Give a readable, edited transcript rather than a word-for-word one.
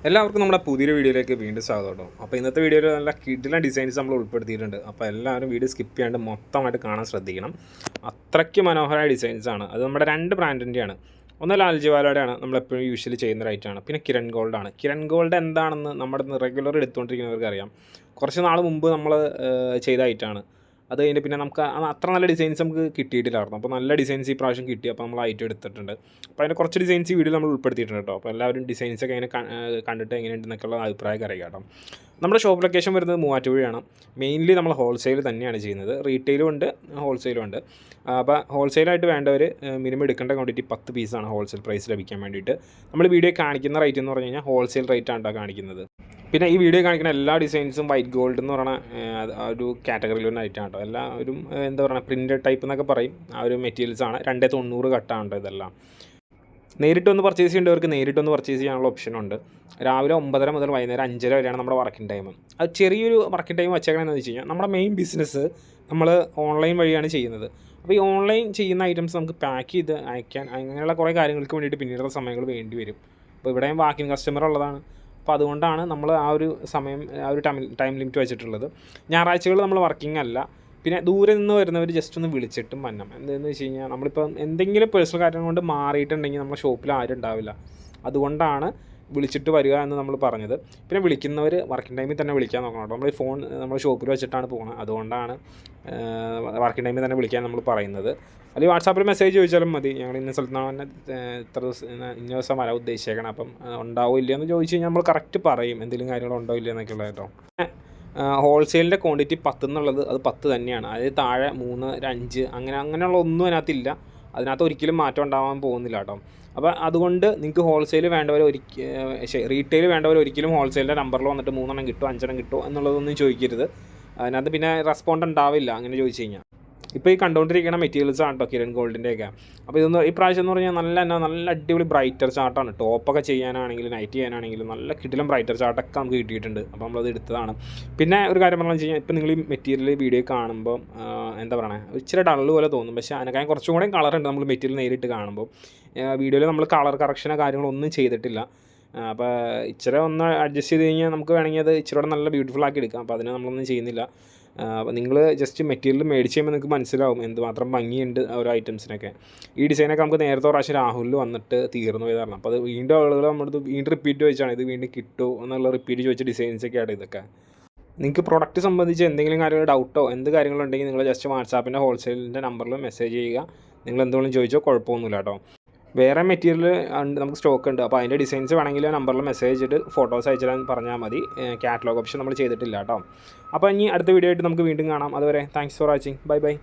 എല്ലാവർക്കും നമ്മുടെ പുതിയൊരു വീഡിയോയിലേക്ക് വീണ്ടും സ്വാഗതം കേട്ടോ. അപ്പോൾ ഇന്നത്തെ വീഡിയോയിൽ നല്ല കിടിലൻ ഡിസൈൻസ് നമ്മൾ ഉൾപ്പെടുത്തിയിട്ടുണ്ട്. അപ്പോൾ എല്ലാവരും വീഡിയോ സ്കിപ്പ് ചെയ്യാണ്ട് മൊത്തമായിട്ട് കാണാൻ ശ്രദ്ധിക്കണം. അത്രയ്ക്ക് മനോഹരമായ ഡിസൈൻസാണ്. അത് നമ്മുടെ രണ്ട് ബ്രാൻഡിൻ്റെയാണ്. ഒന്ന് ലാൽജിവാലയുടെയാണ്, നമ്മളെപ്പോഴും യൂഷ്വലി ചെയ്യുന്ന റൈറ്റാണ്. പിന്നെ കിരൺ ഗോൾഡാണ്. കിരൺ ഗോൾഡ് എന്താണെന്ന് നമ്മുടെ റെഗുലർ എടുത്തുകൊണ്ടിരിക്കുന്നവർക്ക് അറിയാം. കുറച്ച് നാൾ മുമ്പ് നമ്മൾ ചെയ്ത ഐറ്റാണ്. അത് കഴിഞ്ഞ് പിന്നെ നമുക്ക് അത്ര നല്ല ഡിസൈൻസ് നമുക്ക് കിട്ടിയിട്ടില്ലായിരുന്നു. അപ്പോൾ നല്ല ഡിസൈൻസ് ഈ പ്രാവശ്യം കിട്ടി. അപ്പോൾ നമ്മൾ ഐറ്റം എടുത്തിട്ടുണ്ട്. അപ്പോൾ അതിൻ്റെ കുറച്ച് ഡിസൈൻസ് ഈ വീഡിയോ നമ്മൾ ഉൾപ്പെടുത്തിയിട്ടുണ്ട് കേട്ടോ. അപ്പോൾ എല്ലാവരും ഡിസൈൻസൊക്കെ എങ്ങനെ കണ്ടിട്ട് എങ്ങനെയുണ്ടെന്നൊക്കെയുള്ള അഭിപ്രായമൊക്കെ അറിയാം കേട്ടോ. നമ്മുടെ ഷോപ്പ് ലൊക്കേഷൻ വരുന്നത് മൂവാറ്റുപുഴയാണ്. മെയിൻലി നമ്മൾ ഹോൾസെയിൽ തന്നെയാണ് ചെയ്യുന്നത്. റീറ്റെയിലും ഉണ്ട്, ഹോൾസെയിലും ഉണ്ട്. അപ്പോൾ ഹോൾസെയിലായിട്ട് വേണ്ടവർ മിനിമം എടുക്കേണ്ട ക്വാണ്ടിറ്റി 10 പീസാണ് ഹോൾസെയിൽ പ്രൈസ് ലഭിക്കാൻ വേണ്ടിയിട്ട്. നമ്മൾ വീഡിയോ കാണിക്കുന്ന റേറ്റ് എന്ന് പറഞ്ഞു കഴിഞ്ഞാൽ ഹോൾസെയിൽ റേറ്റാണ് കാണിക്കുന്നത്. പിന്നെ ഈ വീഡിയോ കാണിക്കുന്ന എല്ലാ ഡിസൈൻസും വൈറ്റ് ഗോൾഡ് എന്ന് പറയുന്ന ഒരു കാറ്റഗറിയിൽ ഒരു ഐറ്റം കേട്ടോ. എല്ലാവരും എന്താ പറയുക പ്രിൻറ്റഡ് ടൈപ്പ് എന്നൊക്കെ പറയും. ആ ഒരു മെറ്റീരിയൽസാണ്. 290 കട്ടാണ് ഇതെല്ലാം. നേരിട്ടൊന്ന് പർച്ചേസ് ചെയ്യേണ്ടവർക്ക് നേരിട്ടൊന്ന് പർച്ചേസ് ചെയ്യാനുള്ള ഓപ്ഷനുണ്ട്. രാവിലെ 9:30 മുതൽ വൈകുന്നേരം 5:30 വരെയാണ് നമ്മുടെ വർക്കിംഗ് ടൈം. അത് ചെറിയൊരു വർക്കിംഗ് ടൈം വെച്ചേക്കണമെന്ന് വെച്ച് കഴിഞ്ഞാൽ നമ്മുടെ മെയിൻ ബിസിനസ് നമ്മൾ ഓൺലൈൻ വഴിയാണ് ചെയ്യുന്നത്. അപ്പോൾ ഈ ഓൺലൈൻ ചെയ്യുന്ന ഐറ്റംസ് നമുക്ക് പാക്ക് ചെയ്ത് അയക്കാൻ അങ്ങനെയുള്ള കുറേ കാര്യങ്ങൾക്ക് വേണ്ടിയിട്ട് പിന്നീടുള്ള സമയങ്ങൾ വേണ്ടി വരും. അപ്പോൾ ഇവിടെയും വാക്കിംഗ് കസ്റ്റമർ ഉള്ളതാണ്. അപ്പോൾ അതുകൊണ്ടാണ് നമ്മൾ ആ ഒരു സമയം ആ ഒരു ടൈം ലിമിറ്റ് വെച്ചിട്ടുള്ളത്. ഞായറാഴ്ചകൾ നമ്മൾ വർക്കിംഗ് അല്ല. പിന്നെ ദൂരെ നിന്ന് വരുന്നവർ ജസ്റ്റ് ഒന്ന് വിളിച്ചിട്ടും വരണം. എന്താണെന്ന് വെച്ച് കഴിഞ്ഞാൽ നമ്മളിപ്പോൾ എന്തെങ്കിലും പേഴ്സണൽ കാര്യം കൊണ്ട് മാറിയിട്ടുണ്ടെങ്കിൽ നമ്മുടെ ഷോപ്പിൽ ആരും ഉണ്ടാവില്ല. അതുകൊണ്ടാണ് വിളിച്ചിട്ട് വരിക എന്ന് നമ്മൾ പറഞ്ഞത്. പിന്നെ വിളിക്കുന്നവർ വർക്കിംഗ് ടൈമിൽ തന്നെ വിളിക്കാൻ നോക്കണം കേട്ടോ. നമ്മൾ ഫോൺ നമ്മൾ ഷോപ്പിൽ വെച്ചിട്ടാണ് പോകുന്നത്. അതുകൊണ്ടാണ് വർക്കിംഗ് ടൈമിൽ തന്നെ വിളിക്കാൻ നമ്മൾ പറയുന്നത്. അല്ലെങ്കിൽ വാട്സാപ്പിൽ മെസ്സേജ് ചോദിച്ചാലും മതി. ഞങ്ങൾ ഇന്ന സ്ഥലത്താണ് തന്നെ ഇത്ര ദിവസം ഇന്ന ദിവസം വരാൻ ഉദ്ദേശിച്ചേക്കണം. അപ്പം ഉണ്ടാവും ഇല്ല എന്ന് ചോദിച്ചു കഴിഞ്ഞാൽ നമ്മൾ കറക്റ്റ് പറയും എന്തെങ്കിലും കാര്യങ്ങളുണ്ടോ ഇല്ല എന്നൊക്കെ ഉള്ളത് കേട്ടോ. ഹോൾസെയിലിൻ്റെ ക്വാണ്ടിറ്റി 10 എന്നുള്ളത് അത് 10 തന്നെയാണ്. അതായത് താഴെ 3, 5 അങ്ങനെയുള്ള ഒന്നും അതിനകത്തില്ല. അതിനകത്ത് ഒരിക്കലും മാറ്റം ഉണ്ടാകാൻ പോകുന്നില്ല കേട്ടോ. അപ്പോൾ അതുകൊണ്ട് നിങ്ങൾക്ക് ഹോൾസെയിൽ വേണ്ടവർ റീറ്റെയിൽ വേണ്ടവർ ഒരിക്കലും ഹോൾസെയിലിൻ്റെ നമ്പറിൽ വന്നിട്ട് 3 കിട്ടുമോ 5 കിട്ടുമോ എന്നുള്ളതൊന്നും ചോദിക്കരുത്. അതിനകത്ത് പിന്നെ റെസ്പോണ്ട് ഉണ്ടാവില്ല അങ്ങനെ ചോദിച്ചു കഴിഞ്ഞാൽ. ഇപ്പോൾ ഈ കണ്ടുകൊണ്ടിരിക്കുന്ന മെറ്റീരിയൽസ് ആണ് കേട്ടോ കിരൺ ഗോൾഡിൻ്റെയൊക്കെ. അപ്പോൾ ഇതൊന്ന് ഈ പ്രാവശ്യം എന്ന് പറഞ്ഞാൽ നല്ല അടിപൊളി ബ്രൈറ്റർ ചാർട്ടാണ്. ടോപ്പൊക്കെ ചെയ്യാനാണെങ്കിലും നൈറ്റ് ചെയ്യാനാണെങ്കിലും നല്ല കിടിലം ബ്രൈറ്റർ ചാർട്ടൊക്കെ നമുക്ക് കിട്ടിയിട്ടുണ്ട്. അപ്പോൾ നമ്മളത് എടുത്തതാണ്. പിന്നെ ഒരു കാര്യം പറഞ്ഞു വെച്ച് കഴിഞ്ഞാൽ ഇപ്പോൾ നിങ്ങൾ ഈ മെറ്റീരിയൽ വീഡിയോ കാണുമ്പോൾ എന്താ പറയുക ഇച്ചിരി ഡള്ള് പോലെ തോന്നും. പക്ഷേ അതിനൊക്കെ കുറച്ചും കൂടെ കളറുണ്ട് നമ്മൾ മെറ്റീരിയൽ നേരിട്ട് കാണുമ്പോൾ. വീഡിയോയിൽ നമ്മൾ കളർ കറക്ഷനോ കാര്യങ്ങളൊന്നും ചെയ്തിട്ടില്ല. അപ്പോൾ ഇച്ചിരി ഒന്ന് അഡ്ജസ്റ്റ് ചെയ്ത് കഴിഞ്ഞാൽ നമുക്ക് വേണമെങ്കിൽ അത് ഇച്ചിരി കൂടെ നല്ല ബ്യൂട്ടിഫുൾ ആക്കി എടുക്കാം. അപ്പോൾ അതിന് നമ്മളൊന്നും ചെയ്യുന്നില്ല. അപ്പോൾ നിങ്ങൾ ജസ്റ്റ് മെറ്റീരിയൽ മേടിച്ച് കഴിയുമ്പോൾ നിങ്ങൾക്ക് മനസ്സിലാവും എന്തുമാത്രം ഭംഗിയുണ്ട് ഓരോ ഐറ്റംസിനൊക്കെ. ഈ ഡിസൈനൊക്കെ നമുക്ക് നേരത്തെ പ്രാവശ്യം രാഹുലിൽ വന്നിട്ട് തീർന്നു പോയതാണ്. അപ്പോൾ അത് വീണ്ടും ആളുകൾ നമ്മുടെ വീണ്ടും റിപ്പീറ്റ് ചോദിച്ചാണ് ഇത് വീണ്ടും കിട്ടുമോ എന്നുള്ള റിപ്പീറ്റ് ചോദിച്ച ഡിസൈൻസൊക്കെയാണ് ഇതൊക്കെ. നിങ്ങൾക്ക് പ്രൊഡക്റ്റ് സംബന്ധിച്ച് എന്തെങ്കിലും കാര്യങ്ങൾ ഡൗട്ടോ എന്ത് കാര്യങ്ങളുണ്ടെങ്കിൽ നിങ്ങൾ ജസ്റ്റ് വാട്സാപ്പിൻ്റെ ഹോൾസെയിലിൻ്റെ നമ്പറിൽ മെസ്സേജ് ചെയ്യുക. നിങ്ങൾ എന്തെങ്കിലും ചോദിച്ചോ കുഴപ്പമൊന്നുമില്ല കേട്ടോ. വേറെ മെറ്റീരിയൽ നമുക്ക് സ്റ്റോക്ക് ഉണ്ട്. അപ്പോൾ അതിൻ്റെ ഡിസൈൻസ് വേണമെങ്കിൽ നമ്പറിൽ മെസ്സേജ് ചെയ്തിട്ട് ഫോട്ടോസ് അയച്ചിടാൻ പറഞ്ഞാൽ മതി. കാറ്റലോഗ് ഓപ്ഷൻ നമ്മൾ ചെയ്തിട്ടില്ല കേട്ടോ. അപ്പോൾ ഇനി അടുത്ത വീഡിയോ ആയിട്ട് നമുക്ക് വീണ്ടും കാണാം. അതുവരെ thanks for watching. Bye bye.